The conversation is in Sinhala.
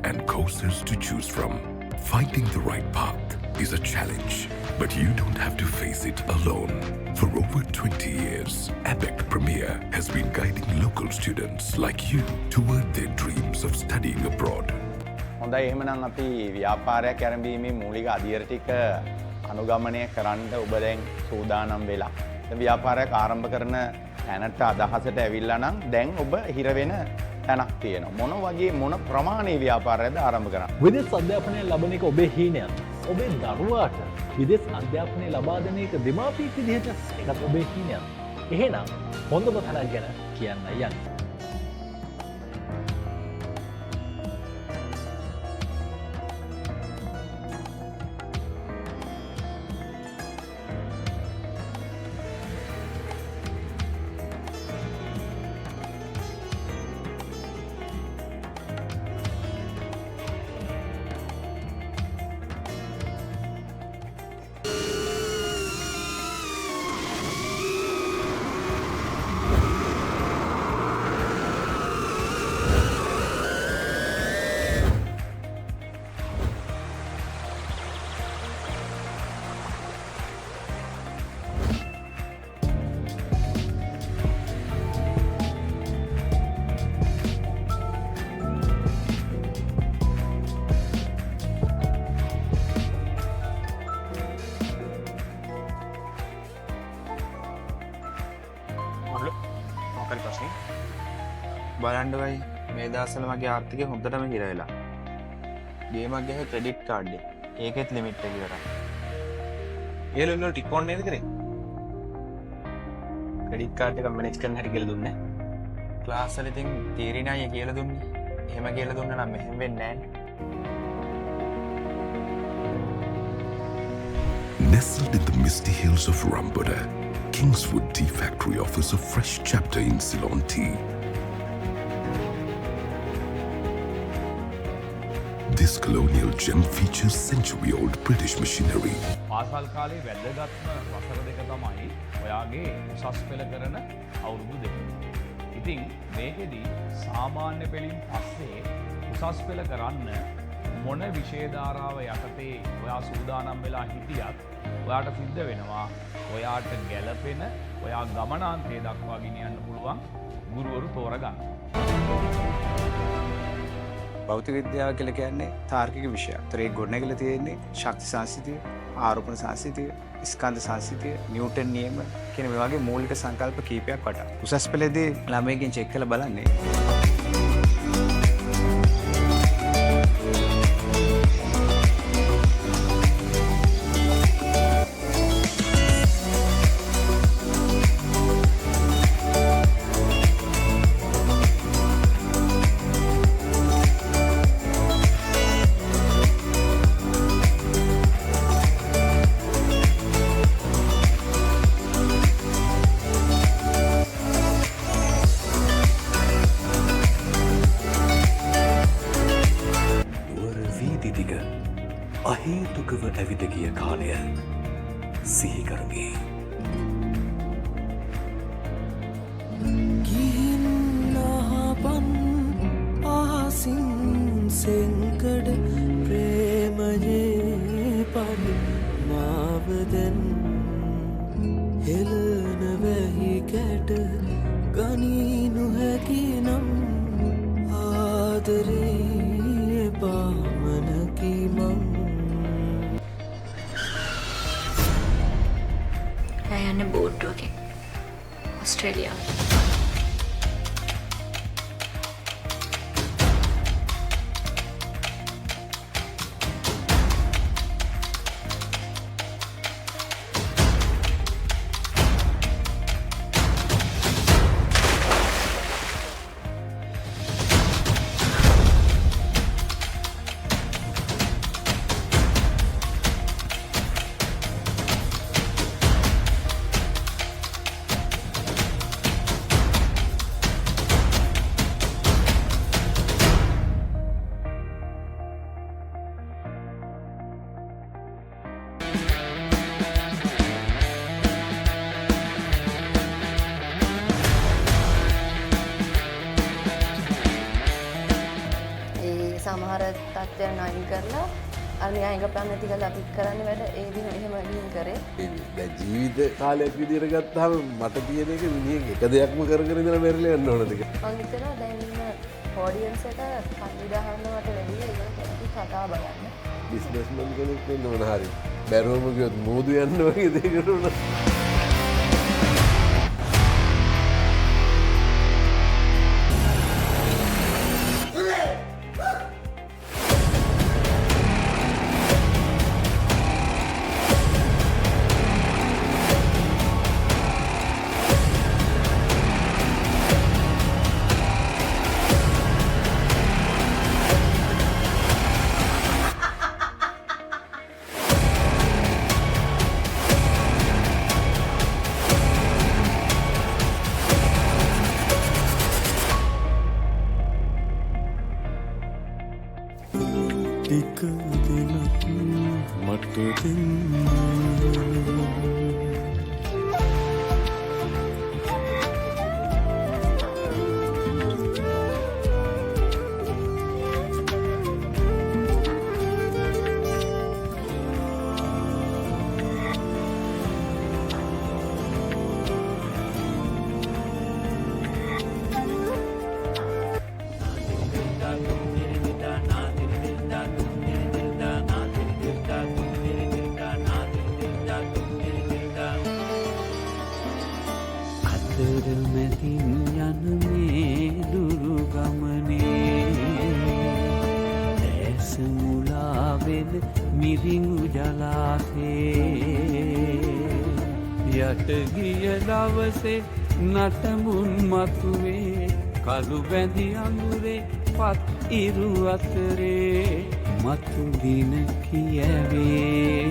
and courses to choose from. Finding the right path is a challenge, but you don't have to face it alone. For over 20 years, ABEC Premier has been guiding local students like you toward their dreams of studying abroad. හොඳයි එහෙමනම් අපි ව්‍යාපාරයක් ආරම්භීමේ මූලික අධීර ටික අනුගමනය කරන්න ඔබ දැන් සූදානම් වෙලා. දැන් ව්‍යාපාරයක් ආරම්භ කරන තැනට අදහසට ඇවිල්ලා නම් දැන් ඔබ හිර වෙන තැනක් තියෙනවා. මොන වගේ මොන ප්‍රමාණයේ ව්‍යාපාරයක්ද ආරම්භ කරන්නේ? විදේශ අධ්‍යාපනය ලබන එක ඔබේ හීනයක්. ඔබේ දරුවාට විදේශ අධ්‍යාපනය ලබා දෙන එක දෙමාපියෙක් විදිහට ඒකත් ඔබේ හීනයක්. එහෙනම් හොඳම තැනක් ගැන කියන්න යන්න. මොකක්ද ප්‍රශ්නේ? බලන්නවයි මේ දවස්වල මගේ ආර්ථිකය හොඳටම හිර වෙලා. ගේමක් ගහේ ක්‍රෙඩිට් කාඩ් එක. ඒකෙත් ලිමිට් එක ඉවරයි. ඊළඟ වල ටික් ඔන් නේද කරේ? ක්‍රෙඩිට් කාඩ් එක මැනේජ් කරන්න හැටි කියලා දුන්නේ. ක්ලාස් වල ඉතින් තීරි නෑ කියලා දුන්නේ. එහෙම කියලා දුන්නා නම් මෙහෙම වෙන්නේ නෑනේ. Nestled in the misty hills of Rambuda, Kingswood Tea Factory offers a fresh chapter in Ceylon tea. This colonial gem features century-old British machinery. පාසල් කාලේ වැදගත්ම වසර දෙක තමයි ඔයාගේ උසස් පෙළ කරන අවුරුදු දෙක. ඉතින් මේකෙදි සාමාන්‍ය පෙළින් පස්සේ උසස් පෙළ කරන්න මොන විෂය ධාරාව යටතේ ඔයා සූදානම් වෙලා හිටියත් ඔයාට සිද්ධ වෙනවා ඔයාට ගැළපෙන ඔයා ගමනාන්තය දක්වා ගෙනියන්න පුළුවන් ගුරුවරු තෝරගන්න. භෞතික විද්‍යාව කියලා කියන්නේ තාර්කික විෂයක්. ඒතර ඒ ගොඩනැගිලා තියෙන්නේ ශක්ති සංස්කෘතිය, ආරෝපණ සංස්කෘතිය, ස්කන්ධ සංස්කෘතිය, නිව්ටන් නියම කියන මේ වගේ මූලික සංකල්ප කීපයක් වටා. උසස් පෙළේදී ළමයිගෙන් චෙක් කරලා බලන්නේ අහේතුකව ඇවිද ගිය කාලය සිහි කරමි. ගිහින්නහපන් අහසින් සෙංකඩ ප්‍රේමයේ පඩ මාවදැන් හෙලන වැහි කැට ගනී නොහැකි නම් ආදරේ පාමනකි මං යන්න බෝඩ්ඩුවකින් ඔස්ට්‍රේලියාව. වගේ සමහර තත්ත්වයන් අයින් කරලා අර න්‍යායික ප්‍රාණති කරලා අපි කරන්න වැඩ ඒ විදිහට එහෙම ගිහින් කරේ. දැන් ජීවිත කාලයක් විදියට ගත්තාම මට තියෙන එක මිනිහෙක් එක දෙයක්ම කරගෙන ඉඳලා මැරිලා යන්න ඕනද කියලා. මම හිතනවා දැන් ඉන්න ඔඩියන්ස් එක කන්දිදාහන්නවට වැඩිය ඒක කතා බලන්න. බිස්නස්මන් කෙනෙක් වෙන්න ඕන හරි. බැරුවම ගියොත් මෝදු යන්න වගේ දෙයකට උන. එක දිනක් මට දෙන්න අතරමැදින් යන මේ දුරු ගමනේ දැස මුලාවෙන මිරිඟු ජලාසේ යට ගිය දවසේ නටමුන් මතුවේ කළු බැඳි අඳුරේ පත් ඉරු අතරේ මතු දින කියවේ